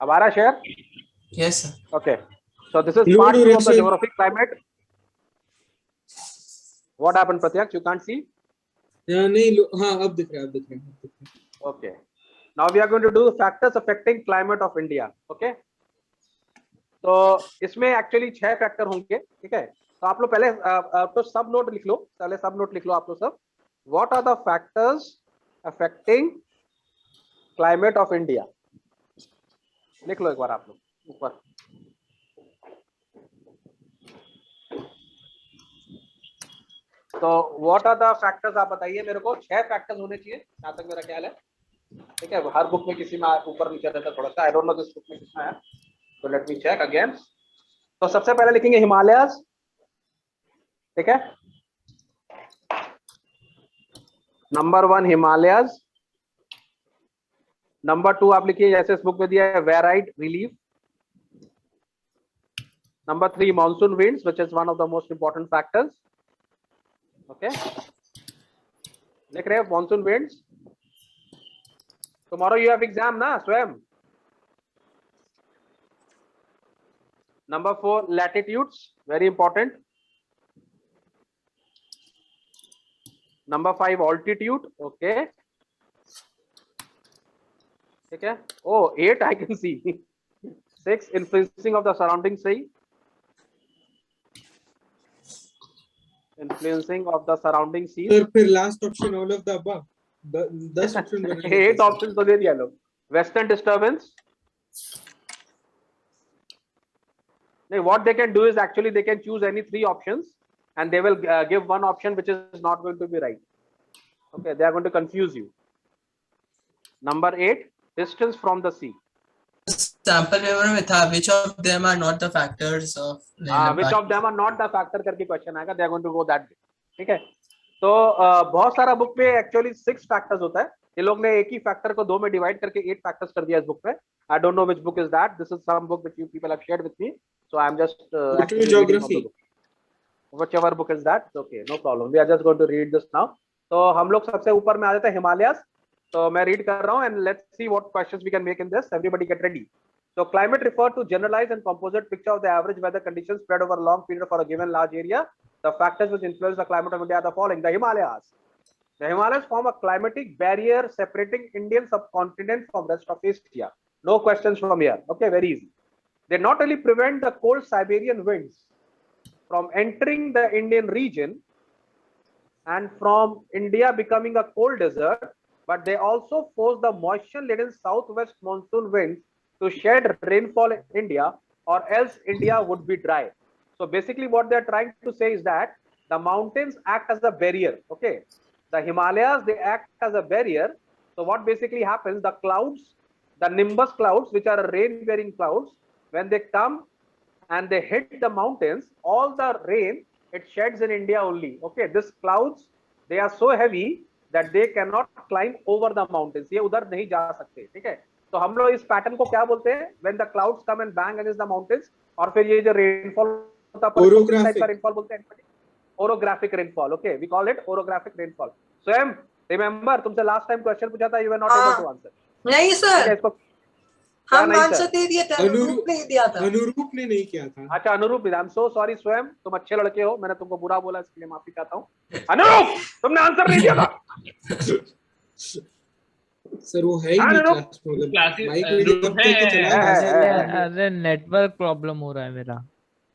अब आ रहा है share? Yes, sir. Okay. So this is Low part 2 of the duration. geographic climate. What happened, Pratyaksh? You can't see? नहीं, हाँ अब दिख रहा है, Okay. Now we are going to do factors affecting climate of India. Okay. तो इसमें actually 6 factor होंगे, ठीक है? तो आप लोग पहले तो सब नोट लिख लो, पहले सब नोट लिख लो आप लोग सब. What are the factors affecting climate of India? लिख लो एक बार आप लोग ऊपर. तो व्हाट आर द फैक्टर्स आप बताइए मेरे को. 6 फैक्टर्स होने चाहिए जहां तक मेरा ख्याल है, ठीक है? हर बुक में किसी में ऊपर नीचे रहता थोड़ा सा. आई डोंट नो दिस बुक में कितना है, तो लेट मी चेक अगेन. तो सबसे पहले लिखेंगे हिमालयस, ठीक है? Number 1 Himalayas. नंबर 2 आप लिखिए जैसे इस बुक में दिया है varied relief. Number 3 monsoon winds which is one of the most important factors. Okay, लिख रहे हैं monsoon winds. Tomorrow you have exam ना Swayam. Number 4 latitudes, very important. Number 5 altitude. Okay, ठीक है. Oh 8 I can see. 6 influencing of the surrounding sea. Influencing of the surrounding seas. Sir फिर last option all of the above. 10 option बने. 8 option तो दे दिया लोग. Western disturbance. नहीं, what they can do is actually they can choose any 3 options and they will give one option which is not going to be right. Okay, they are going to confuse you. Number 8 distance from the sea. Sample paper में था which of them are not the factors of which of them are not the factor करके question आएगा. they are going to go that way, ठीक है? तो बहुत सारा book में एक्चुअली 6 फैक्टर्स होता है. ये लोग ने एक ही फैक्टर को 2 में डिवाइड करके 8 फैक्टर्स कर दिया इस बुक में. I don't know which book is that. This is some book which you people have shared with me, so I am just geography. whichever book is that. Okay, no problem, we are just going to read this now. तो हम लोग सबसे ऊपर में आ जाते हैं Himalayas. तो मैं रीड कर रहा हूँ and let's see what questions we can make in this. Everybody get ready. So climate refer to generalized and composite picture of the average weather conditions spread over a long period for a given large area. The factors which influence the climate of India are the following. The Himalayas. The Himalayas form a climatic barrier separating Indian subcontinent from rest of Asia. No questions from here. Okay, very easy. They not only prevent the cold Siberian winds from entering the Indian region and from India becoming a cold desert, but they also force the moisture-laden southwest monsoon winds to shed rainfall in India, or else India would be dry. So basically what they are trying to say is that the mountains act as a barrier. Okay, the Himalayas, they act as a barrier. So what basically happens, the clouds, the nimbus clouds, which are rain bearing clouds, when they come and they hit the mountains, all the rain it sheds in India only. Okay, these clouds, they are so heavy that they cannot climb over the mountains. ये उधर नहीं जा सकते, ठीक है? तो हम लोग इस पैटर्न को क्या बोलते हैं? When the clouds come and bang against the mountains, और फिर ये जो रेनफॉल होता है, orographic रेनफॉल बोलते हैं. orographic rainfall. Okay, we call it orographic rainfall. स्वयं remember तुमसे लास्ट टाइम क्वेश्चन पूछा था, you were not able to answer. नहीं सर, हम आंसर दे दिए थे, अनुरूप ने दिया था. अनुरूप ने नहीं किया था. अच्छा, अनुरूप. आई एम सो सॉरी स्वयं, तुम अच्छे लड़के हो, मैंने तुमको बुरा बोला इसके लिए माफी चाहता हूँ. अनुरूप, तुमने आंसर नहीं दिया था. सर वो है ही नहीं क्लास प्रॉब्लम. माइक अरे नेटवर्क प्रॉब्लम हो रहा है मेरा.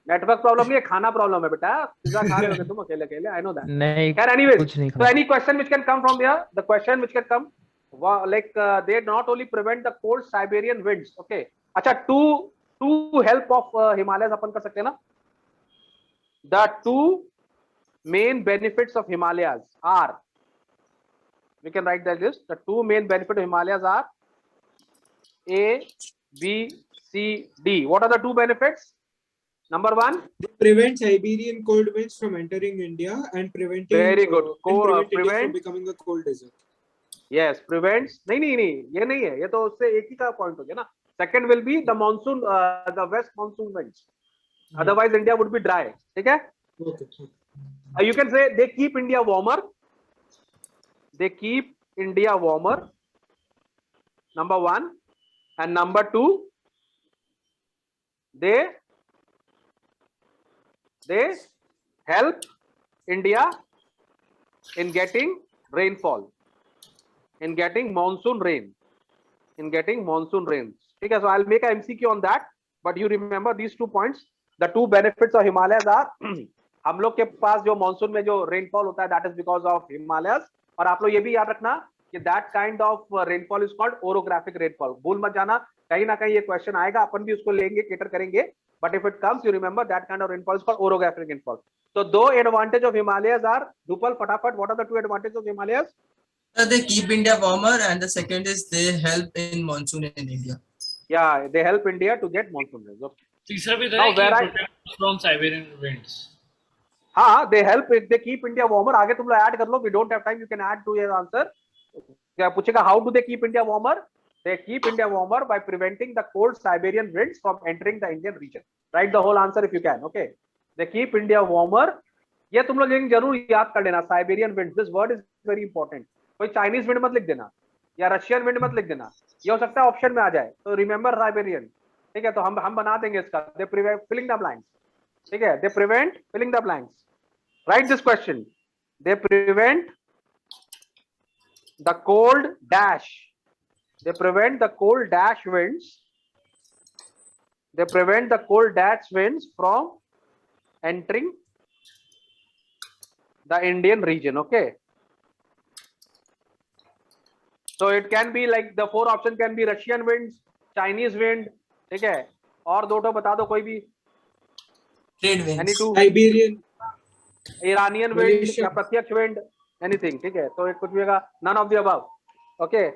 नेटवर्क प्रॉब्लम नहीं है, खाना प्रॉब्लम है बेटा. पिज्जा खा रहे हो तुम अकेले अकेले. I know that. नहीं, एनीवेज, कुछ नहीं. so any question which can come from here, the question which can come like they not only prevent the cold Siberian winds. Okay, अच्छा, two help of Himalayas अपन कर सकते हैं ना. The two main benefits of Himalayas are, we can write that list. The two main benefits of Himalayas are A, B, C, D. What are the two benefits? Number 1, they prevent Siberian cold winds from entering India and preventing very good prevent from becoming a cold desert. Yes, prevents. नहीं, ये नहीं है, ये तो उससे एक ही का point हो गया ना. Second will be the monsoon, the west monsoon winds. Otherwise India would be dry. ठीक है? Okay. You can say they keep India warmer. They keep India warmer. Number 1, and number 2, they help India in getting rainfall, in getting monsoon rain, in getting monsoon rains. Okay, so I'll make a MCQ on that, but you remember these 2 points. The 2 benefits of Himalayas are हम लोग के पास जो monsoon में जो rainfall होता है that is because of Himalayas, और आप लोग ये भी याद रखना कि that kind of rainfall is called orographic rainfall. भूल मत जाना, कहीं ना कहीं ये क्वेश्चन आएगा, अपन भी उसको लेंगे, केटर करेंगे, but if it comes you remember that kind of rainfall is called orographic rainfall. So though advantage of Himalayas are, Dupal फटाफट, what are the 2 advantages of Himalayas? They keep India warmer, and the second is they help in monsoon in India. Yeah, they help India to get monsoon rains. Okay. तीसरा भी था Now, कि where I- protect from Siberian winds. हाँ, they help it, they keep India warmer. आगे तुम लोग add कर लो, we don't have time, you can add to your answer. क्या पूछेगा, how do they keep India warmer? They keep India warmer by preventing the cold Siberian winds from entering the Indian region. Write the whole answer if you can. Okay, they keep India warmer. ये तुम लोग लेकिन जरूर याद कर लेना, Siberian winds. This word is very important. कोई Chinese wind मत लिख देना या Russian wind मत लिख देना, ये हो सकता है ऑप्शन में आ जाए, तो remember Siberian. ठीक है, तो हम बना देंगे इसका. They prevent filling the blanks. ठीक है, they prevent filling the blanks. Write this question. They prevent the cold dash. They prevent the cold dash winds. They prevent the cold dash winds from entering the Indian region. Okay. So it can be like the 4 options can be Russian winds, Chinese wind. ठीक है, और 2 बता दो कोई भी. Trade winds. Any 2? Siberian, Iranian wind या प्रत्यक्ष wind, anything. ठीक है, तो एक कुछ भी होगा, none of the above. Okay.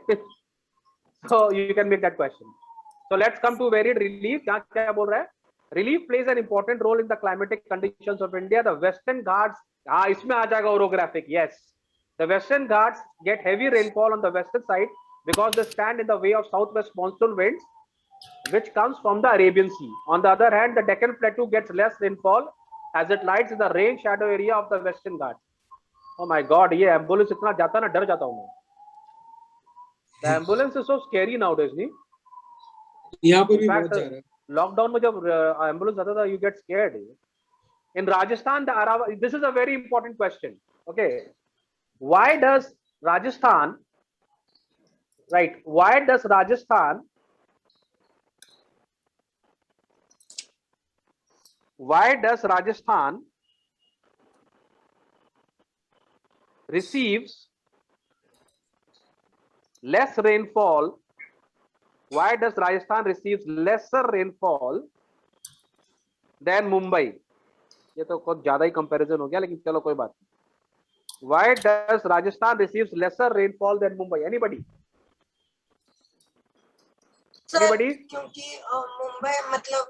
So you can make that question. So let's come to varied relief. क्या क्या बोल रहा है? Relief plays an important role in the climatic conditions of India. The Western Ghats, हाँ इसमें आ जाएगा orographic. Yes, the Western Ghats get heavy rainfall on the western side because they stand in the way of southwest monsoon winds, which comes from the Arabian Sea. On the other hand, the Deccan Plateau gets less rainfall as it lies in the rain shadow area of the Western Ghats. Oh my God, ये ambulance इतना जाता ना, डर जाता हूँ मैं. The ambulance is so scary nowadays, नहीं? यहाँ पर भी In बहुत fact, जा रहा है. लॉकडाउन में जब एम्बुलेंस आता था, you get scared. In Rajasthan, the Aravalli, this is a very important question. Okay, why does Rajasthan, right? Why does Rajasthan receives less rainfall? Why does Rajasthan receives lesser rainfall than Mumbai? ये तो कुछ ज्यादा ही comparison हो गया, लेकिन चलो कोई बात नहीं. Why does Rajasthan receives lesser rainfall than Mumbai? Anybody? Sir Anybody? क्योंकि मुंबई मतलब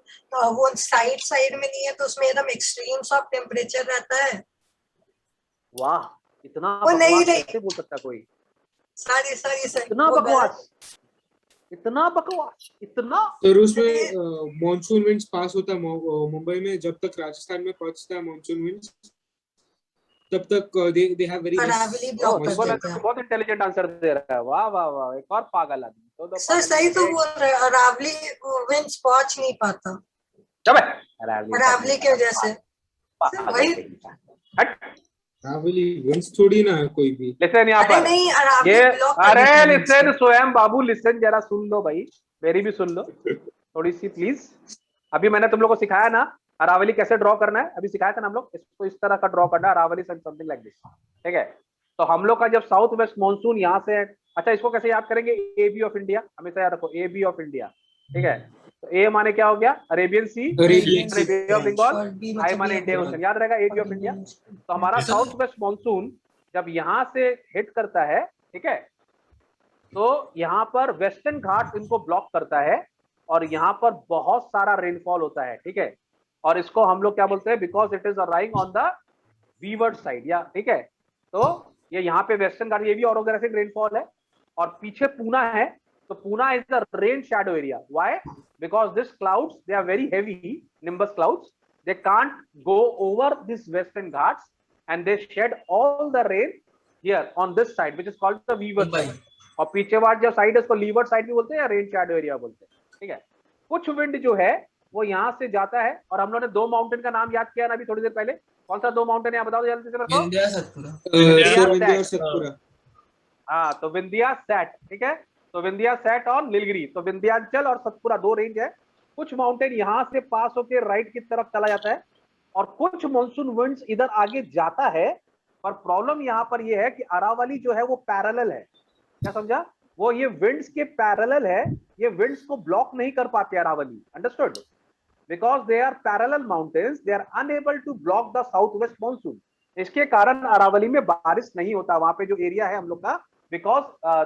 वो साइड में नहीं है, तो उसमें एकदम एक्सट्रीम्स ऑफ टेम्परेचर रहता है. वाह, इतना वो नहीं बकवास नहीं. कैसे बोल सकता कोई? सॉरी सर, इतना बकवास, इतना बकवास, इतना. तो उसमें मॉनसून विंड्स पास होता है मुंबई में. जब तक राजस्थान में पहुंचता है मॉनसून विंड्स, तब तक they have very Aravalli block कर देते हैं. बहुत इंटेलिजेंट आंसर दे रहा है. वाह वाह वाह, एक और पागल आदमी. सर सही तो बोल रहे हैं, अरावली विंड्स पहुंच नहीं पाता अरावली की वजह से. वही अरावली विंड्स थोड़ी ना है कोई भी. लिसन यहाँ अरे पर, नहीं, अरावली ये ब्लॉक कर अरे देते हैं. लिसन स्वयं बाबू, लिसन जरा सुन लो भाई, मेरी भी सुन लो थोड़ी सी प्लीज. अभी मैंने तुम लोग को सिखाया ना अरावली कैसे ड्रॉ करना है, अभी सिखाया था ना हम लोग. इसको इस तरह का ड्रॉ करना है, अरावली समथिंग लाइक दिस. ठीक है, तो हम लोग का जब साउथ वेस्ट मानसून यहाँ से है. अच्छा, इसको कैसे याद करेंगे? ए बी ऑफ इंडिया, हमेशा याद रखो, ए बी ऑफ इंडिया. ठीक है, तो ए माने क्या हो गया? Arabian Sea, Bay of Bengal. I माने इंडियन ओशन. याद रहेगा, ए बी ऑफ इंडिया. तो हमारा साउथ वेस्ट मानसून जब यहाँ से हिट करता है, ठीक है, तो यहाँ पर वेस्टर्न घाट इनको ब्लॉक करता है और यहाँ पर बहुत सारा रेनफॉल होता है. ठीक है, और इसको हम लोग क्या बोलते हैं? Because it is arriving on the windward side. या ठीक है, तो ये यहाँ पे वेस्टर्न घाट, ये भी ऑरोग्राफिक रेनफॉल है. और पीछे पूना है, तो Poona is the rain shadow area. Why? Because this clouds they are very heavy, nimbus clouds, they can't go over this Western Ghats and they shed all the rain here on this side which is called the windward side. और पीछे वाला जो side है उसको levered side भी बोलते हैं या रेन शैडो एरिया बोलते हैं. ठीक है, कुछ विंड जो है वो यहाँ से जाता है, और हम लोगों ने दो माउंटेन का नाम याद किया ना अभी थोड़ी देर पहले। कौन सा दो माउंटेन है बताओ जल्दी से मेरे को। विंध्या सतपुरा। सर विंध्या और सेट। सतपुरा। हाँ, तो विंध्या सेट, ठीक है। तो विंध्या सेट और नीलगिरी, तो विंध्याचल और सतपुरा दो रेंज है। कुछ माउंटेन यहाँ से पास होकर राइट की तरफ चला जाता है, और कुछ मॉनसून विंड्स इधर आगे जाता है। पर प्रॉब्लम यहाँ पर ये है कि अरावली जो है वो पैरेलल है। क्या समझा? वो ये विंड्स के पैरेलल है, ये विंड्स को ब्लॉक नहीं कर पाते Aravalli. Understood? Because they are parallel mountains, they are unable to block the south west monsoon. इसके कारण अरावली में बारिश नहीं होता, वहां पे जो एरिया है हम लोग का। Because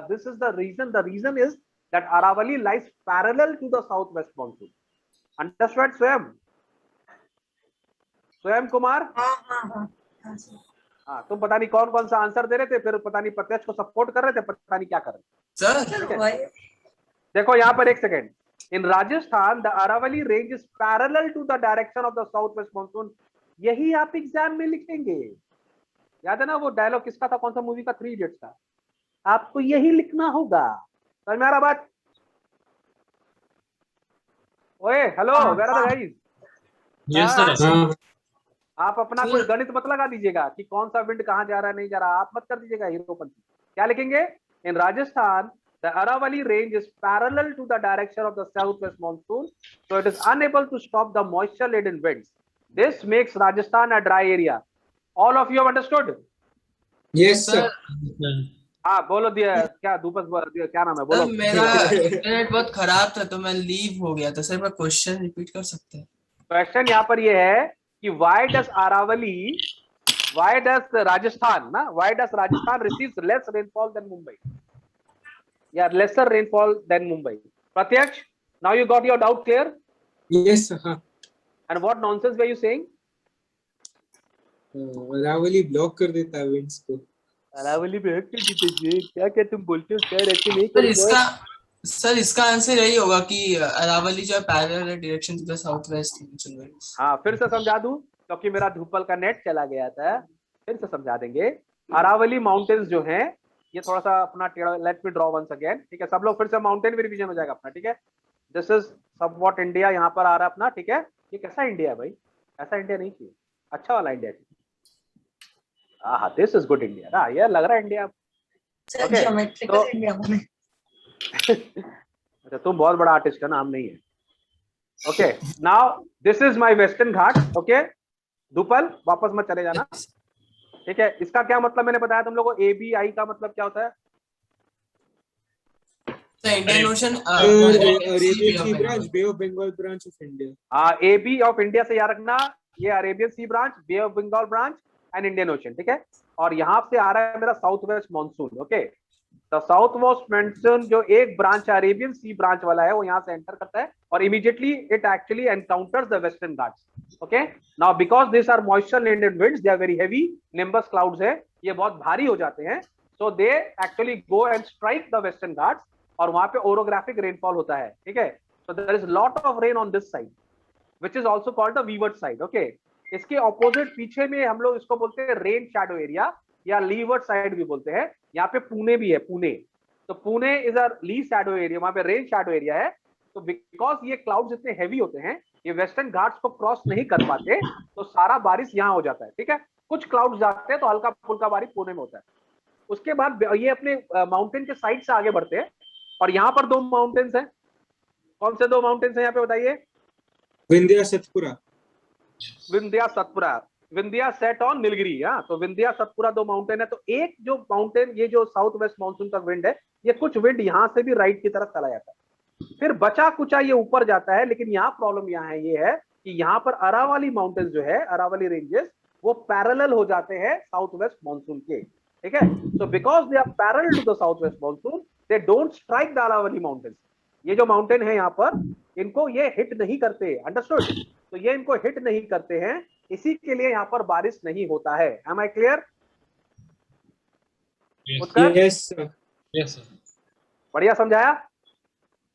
this is the reason is that Aravalli lies parallel to the south west monsoon. Understood Swayam? Swayam Kumar? हाँ, तुम पता नहीं कौन कौन सा आंसर दे रहे थे, फिर पता नहीं प्रत्यक्ष को सपोर्ट कर रहे थे, पता नहीं क्या कर रहे थे। सर देखो यहाँ पर एक second. In Rajasthan the Aravalli range is parallel to the direction of the south west monsoon. यही आप एग्जाम में लिखेंगे। याद है ना वो डायलॉग किसका था, कौन सा मूवी का? 3 इडियट्स का। आपको यही लिखना होगा। समझ में आ रहा बात? ओए hello, where are the guys? Yes, sir. हाँ आप अपना कोई गणित मत लगा दीजिएगा कि कौन सा विंड कहां जा रहा है नहीं जा रहा, आप मत कर दीजिएगा हीरोपंती। क्या लिखेंगे? In Rajasthan the Aravalli range is parallel to the direction of the south west monsoon, so it is unable to stop the moisture laden winds. This makes Rajasthan a dry area. All of you have understood? Yes sir. हाँ बोलो दिया क्या धूपस क्या नाम है, बोलो। Sir मेरा internet बहुत खराब था तो मैं लीव हो गया था। सर मैं क्वेश्चन रिपीट कर सकते हैं? क्वेश्चन यहाँ पर ये है कि why does Rajasthan receives less rainfall than Mumbai? Yeah, lesser rainfall than Mumbai. Pratyaksh, now you got your doubt clear? Yes sir. हाँ And what nonsense were you saying? Aravalli block कर देता है विंड्स को। अरावली में क्या क्या तुम बोलते हो सर, ऐसे नहीं सर इसका आंसर यही होगा कि अरावली जो है parallel direction to the south west monsoon winds. हाँ, फिर से समझा दूं क्योंकि मेरा धूपल का नेट चला गया था, फिर से समझा देंगे। अरावली माउंटेन्स जो हैं ये थोड़ा सा अपना टेढ़ा, let me draw once again, ठीक है। सब लोग फिर से माउंटेन भी रिवीजन हो जाएगा अपना, ठीक है। दिस इज समवॉट इंडिया यहाँ पर आ रहा है अपना, ठीक है। ये कैसा इंडिया है भाई? ऐसा इंडिया नहीं चाहिए, अच्छा वाला इंडिया चाहिए। हाँ, दिस इज गुड इंडिया। हाँ, ये लग रहा है इंडिया। ज्योमेट्रिकल इंडिया में। अच्छा, तुम बहुत बड़ा आर्टिस्ट है ना, हम नहीं है। Okay, now this is my western Ghat. Okay धूपल, वापस मत चले जाना, ठीक है। इसका क्या मतलब मैंने बताया तुम लोगों को? ABI का मतलब क्या होता है? Indian Ocean, Arabian Sea branch, Bay of Bengal branch of India. हाँ, AB ऑफ इंडिया से याद रखना, ये Arabian Sea branch, Bay of Bengal branch and Indian Ocean, ठीक है। और यहाँ से आ रहा है मेरा साउथ वेस्ट मानसून। ओके, तो साउथ वेस्ट मानसून जो एक ब्रांच अरेबियन सी ब्रांच वाला है वो यहाँ से एंटर करता है और immediately it actually encounters the western Ghats. Okay, now because this are moisture laded winds, they are very heavy, nimbus clouds है, ये बहुत भारी हो जाते हैं, so they actually go and strike the western Ghats और वहां पे ओरोग्राफिक रेनफॉल होता है, ठीक है। So there is lot of rain on this side which is also called the windward side. Okay, इसके ऑपोजिट पीछे में हम लोग इसको बोलते हैं रेन शैडो एरिया या लीवर्ड साइड भी बोलते हैं। यहाँ पे पुणे भी है, पुणे, तो Pune is a lee shadow area, वहां पे रेन शैडो एरिया है। तो बिकॉज ये क्लाउड्स इतने हैवी होते हैं, ये वेस्टर्न घाट्स को क्रॉस नहीं कर पाते, तो सारा बारिश यहाँ हो जाता है, ठीक है। कुछ क्लाउड्स जाते हैं तो हल्का फुल्का बारिश पुणे में होता है। उसके बाद ये अपने माउंटेन के साइड से आगे बढ़ते हैं और यहाँ पर दो माउंटेन्स हैं। कौन से दो माउंटेन्स हैं यहाँ पे बताइए? विंध्या सतपुरा। विंध्या सतपुरा, विंध्या सेट और नीलगिरी। हाँ, तो विंध्या सतपुरा दो माउंटेन है। तो एक जो माउंटेन, ये जो साउथ वेस्ट मानसून का विंड है, ये कुछ विंड यहाँ से भी राइट की तरफ चला जाता है, फिर बचा कुचा ये ऊपर जाता है। लेकिन यहाँ प्रॉब्लम यहाँ है, ये है कि यहाँ पर अरावली माउंटेन जो है, अरावली रेंजेस, वो पैरेलल हो जाते हैं साउथ वेस्ट मानसून के, ठीक है। So because they are parallel to the south west monsoon, they don't strike the Aravalli mountains. ये जो माउंटेन है यहाँ पर, इनको ये हिट नहीं करते, अंडरस्टूड? तो ये इनको हिट नहीं करते हैं, इसी के लिए यहाँ पर बारिश नहीं होता है। Am I clear? Yes sir. Yes, sir. बढ़िया समझाया?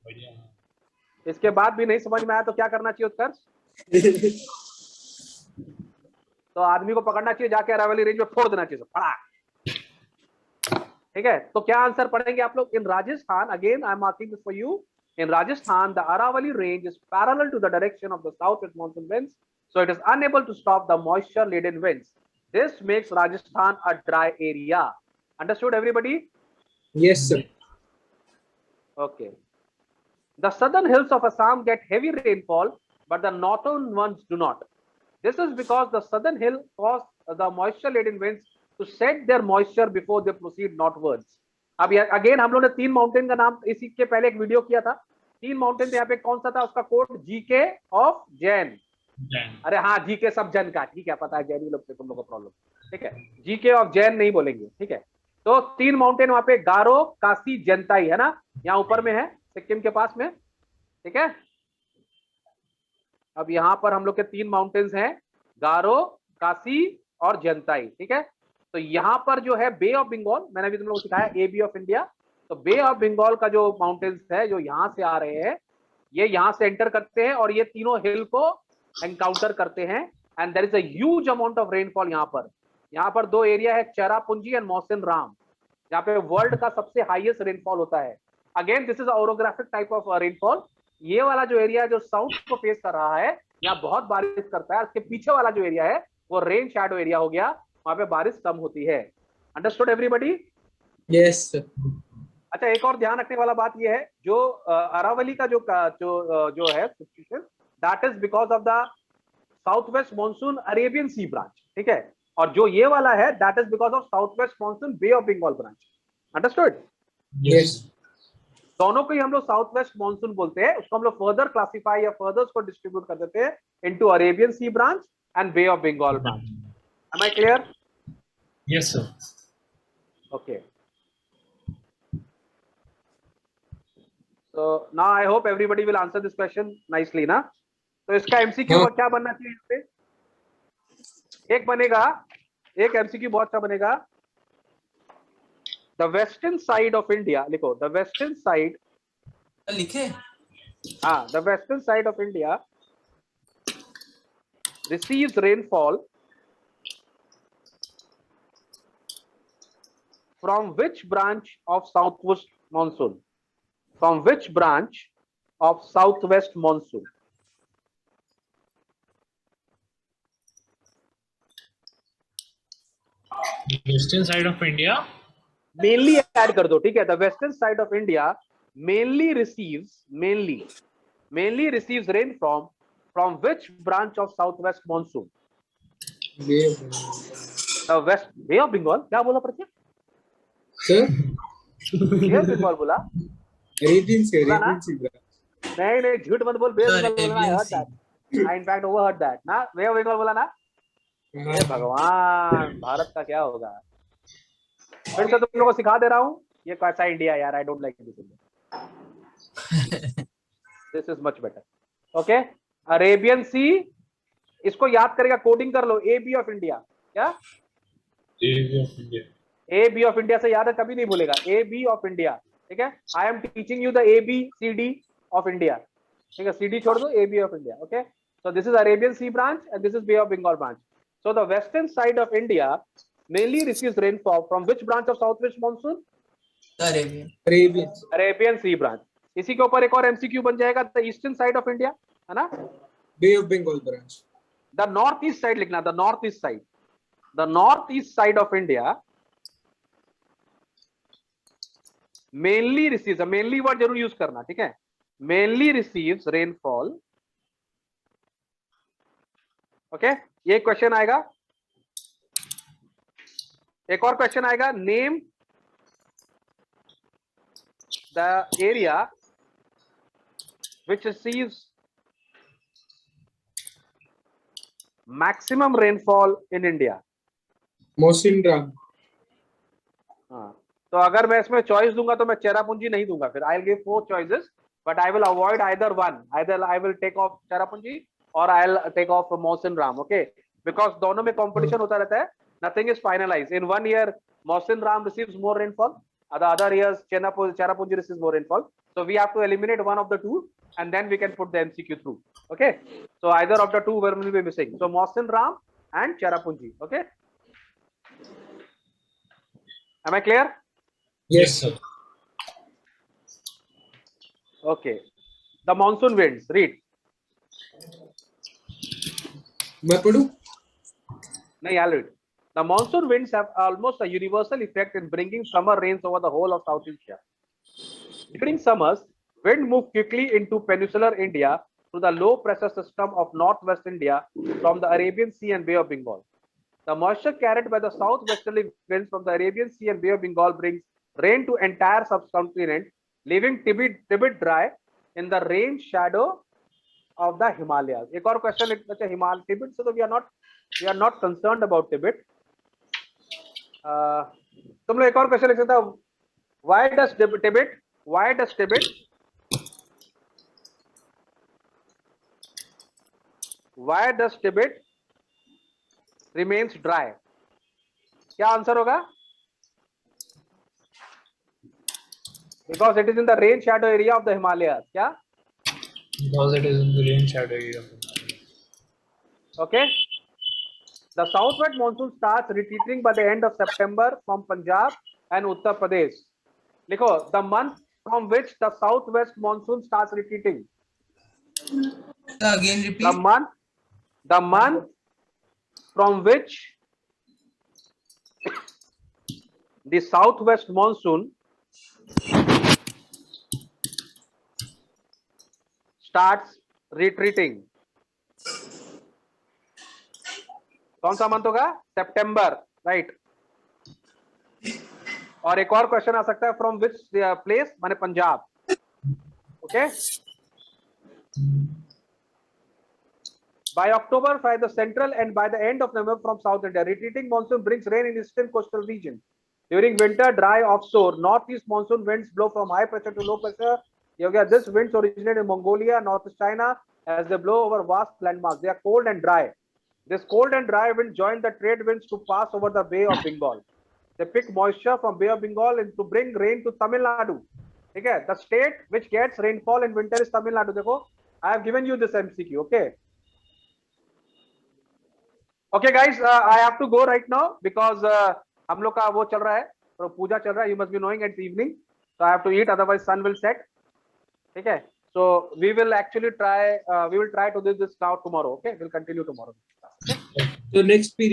बढ़िया। इसके बाद भी नहीं समझ में आया तो क्या करना चाहिए उत्कर्ष? तो आदमी को पकड़ना चाहिए, जाके अरावली रेंज में फोड़ देना चाहिए, फड़ा, ठीक है। तो क्या आंसर पढ़ेंगे आप लोग? In Rajasthan, again I am marking this for you, In Rajasthan, the Aravalli range is parallel to the direction of the southwest monsoon winds, so it is unable to stop the moisture-laden winds. This makes Rajasthan a dry area. Understood, everybody? Yes, sir. Okay. The southern hills of Assam get heavy rainfall, but the northern ones do not. This is because the southern hill cause the moisture-laden winds to set their moisture before they proceed northwards. अब again हम लोग ने 3 mountain का नाम इसी के पहले एक वीडियो किया था. 3 माउंटेन थे. यहाँ पे कौन सा था? उसका कोड जीके ऑफ जैन. अरे हाँ, जीके सब जन का. ठीक है, पता है जैनी लोग से तुम लोग का प्रॉब्लम. ठीक है, जीके ऑफ जैन नहीं बोलेंगे. ठीक है, तो 3 माउंटेन वहां पे गारो, काशी, जनताई है ना, यहाँ ऊपर में है, सिक्किम के पास में. ठीक है, अब यहाँ पर हम लोग के 3 माउंटेन्स हैं, गारो, काशी और जनताई. ठीक है, तो यहाँ पर जो है बे ऑफ बंगाल, मैंने अभी तुम लोगों को सिखाया ए बी ऑफ इंडिया. तो बे ऑफ बंगाल का जो माउंटेन्स है जो यहाँ से आ रहे हैं, ये यहाँ से एंटर करते हैं और ये तीनों हिल को एनकाउंटर करते हैं. And there is a huge amount of rainfall यहाँ पर. यहाँ पर 2 एरिया है, चेरापूंजी एंड मौसिन राम, यहाँ पे वर्ल्ड का सबसे हाईएस्ट रेनफॉल होता है. Again this is orographic type of rainfall. ये वाला जो एरिया है जो साउथ को फेस कर रहा है, यहाँ बहुत बारिश करता है. उसके पीछे वाला जो एरिया है वो रेन शैडो एरिया हो गया, वहां पे बारिश कम होती है. Understood everybody? Yes, sir. अच्छा, एक और ध्यान रखने वाला बात ये है, जो अरावली का जो है situation, that is because of the south west monsoon Arabian Sea branch. ठीक है, और जो ये वाला है that is because of south west monsoon Bay of Bengal branch. Understood? Yes. दोनों को ही हम लोग साउथ वेस्ट मॉनसून बोलते हैं. उसको हम लोग फर्दर क्लासिफाई या फर्दर उसको डिस्ट्रीब्यूट कर देते हैं into Arabian Sea branch and Bay of Bengal branch. Am I clear? Yes, sir. Okay, so now I hope everybody will answer this question nicely ना. तो इसका एमसीक्यू क्या बनना चाहिए? इस पे एक बनेगा, एक एमसीक्यू बहुत अच्छा बनेगा. The western side of India, लिखो, the western side, लिखे. हाँ, the western side of India receives rainfall from which branch of southwest monsoon? From which branch of southwest monsoon? Western side of India. Mainly add कर दो. ठीक है, the western side of India mainly receives rain from which branch of southwest monsoon? The west Bay of Bengal. क्या बोला प्रत्यय? Sir? Bay of Bengal बोला? Arabian Sea, Arabian Sea branch. नहीं, झूठ मत बोल. Bay of Bengal बोला. I Arabian heard Sea. that. I in fact overheard that. ना, Bay of Bengal बोला ना? हे भगवान, भारत का क्या होगा? फिर से तुम लोगों को सिखा दे रहा हूँ, ये कैसा इंडिया यार. I don't like this India. This is much better. Okay, Arabian sea, इसको याद करेगा, कोडिंग कर लो. A B of India. क्या? Area of India. A B of India से याद है, कभी नहीं भूलेगा. A B of India. ठीक है, I am teaching you the A B C D of India. ठीक है, सी डी छोड़ दो, A B of India. Okay, so this is Arabian Sea branch and this is Bay of Bengal branch. So the western side of India mainly receives rainfall from which branch of southwest monsoon? Arabian. Arabian. Arabian Sea branch. इसी के ऊपर एक और MCQ बन जाएगा, the eastern side of India, है ना? Bay of Bengal branch. The northeast side लिखना, the northeast side. The northeast side of India mainly receives, mainly word जरूर यूज करना. ठीक है, mainly receives rainfall. ओके, ये क्वेश्चन आएगा. एक और क्वेश्चन आएगा, name the area which receives maximum rainfall in India. Mausin Ram. हाँ, तो अगर मैं इसमें चॉइस दूंगा तो मैं चेरापूंजी नहीं दूंगा. फिर I will give 4 choices, but I will avoid either one. Either I will take off Cherrapunji or I'll take off Mausin Ram. Okay, because दोनों में competition होता रहता है. Nothing is finalized. In 1 year, Mausin Ram receives more rainfall. The other years, Cherapunji receives more rainfall. So we have to eliminate one of the two, and then we can put the MCQ through. Okay. So either of the two will be missing. So Mausin Ram and Cherapunji. Okay. Am I clear? Yes, sir. Okay. The monsoon winds. Read. मैं पढ़ूं? No, I'll read. The monsoon winds have almost a universal effect in bringing summer rains over the whole of South Asia. During summers, wind move quickly into peninsular India through the low pressure system of northwest India from the Arabian Sea and Bay of Bengal. The moisture carried by the southwesterly winds from the Arabian Sea and Bay of Bengal brings rain to entire subcontinent, leaving Tibet dry in the rain shadow of the Himalayas. एक और question अच्छा Himalaya Tibet से तो we are not concerned about Tibet. तुम लोग एक और question लिख सकते हो. Why does Tibet remains dry? क्या आंसर होगा? Because it is in the rain shadow area of the Himalayas. क्या? Because it is in the rain shadow area of Himalaya. Okay. The southwest monsoon starts retreating by the end of September from Punjab and Uttar Pradesh. लिखो, the month from which the southwest monsoon starts retreating. Again repeat. The month from which the southwest monsoon starts retreating. कौन सा month होगा? सितंबर, right. और एक और question आ सकता है, from which place, माने Punjab. Okay. By October, by the central and by the end of November from South India, retreating monsoon brings rain in eastern coastal region. During winter, dry offshore, northeast monsoon winds blow from high pressure to low pressure. This winds originate in Mongolia, northeast China, as they blow over vast landmarks. They are cold and dry. This cold and dry wind join the trade winds to pass over the Bay of Bengal. They pick moisture from Bay of Bengal and to bring rain to Tamil Nadu. Okay, the state which gets rainfall in winter is Tamil Nadu. देखो, I have given you this MCQ. Okay. Okay, guys, I have to go right now because हम लोग का वो चल रहा है, तो पूजा चल रहा है. You must be knowing it's evening, so I have to eat, otherwise sun will set. ठीक है. So we will actually try. We will try to do this now tomorrow. Okay, we'll continue tomorrow. Okay? So next period